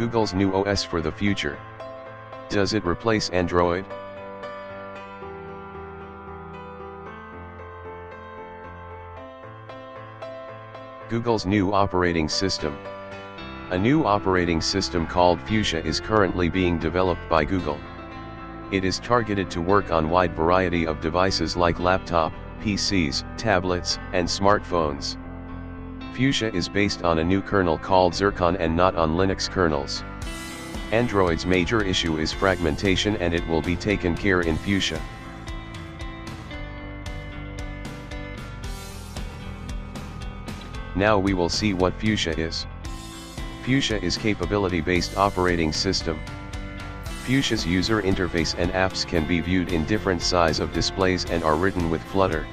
Google's new OS for the future. Does it replace Android? Google's new operating system. A new operating system called Fuchsia is currently being developed by Google. It is targeted to work on a wide variety of devices like laptop, PCs, tablets, and smartphones. Fuchsia is based on a new kernel called Zircon and not on Linux kernels. Android's major issue is fragmentation, and it will be taken care in Fuchsia. Now we will see what Fuchsia is. Fuchsia is capability-based operating system. Fuchsia's user interface and apps can be viewed in different size of displays and are written with Flutter.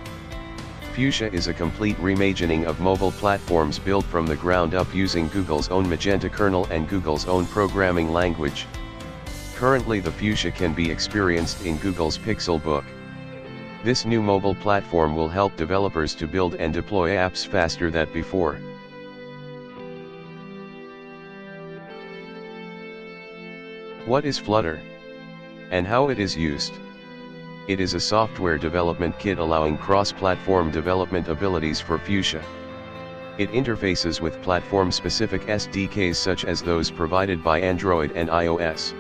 Fuchsia is a complete reimagining of mobile platforms built from the ground up using Google's own Magenta kernel and Google's own programming language. Currently the Fuchsia can be experienced in Google's Pixel Book. This new mobile platform will help developers to build and deploy apps faster than before. What is Flutter? And how it is used? It is a software development kit allowing cross-platform development abilities for Fuchsia. It interfaces with platform-specific SDKs such as those provided by Android and iOS.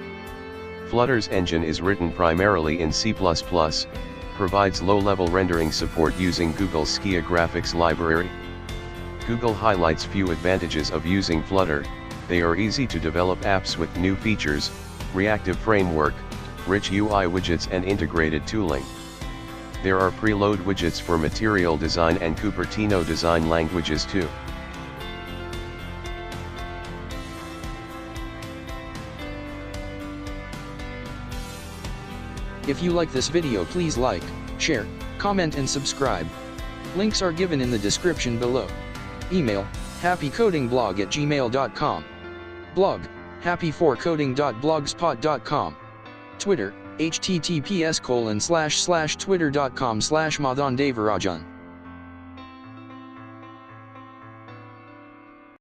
Flutter's engine is written primarily in C++, provides low-level rendering support using Google's Skia graphics library. Google highlights few advantages of using Flutter. They are easy to develop apps with new features, reactive framework, rich UI widgets and integrated tooling. There are preload widgets for material design and Cupertino design languages too. If you like this video, please like, share, comment and subscribe. Links are given in the description below. Email, happycodingblog@gmail.com. Blog, happy4coding.blogspot.com. Twitter, https://twitter.com/madandevarajan.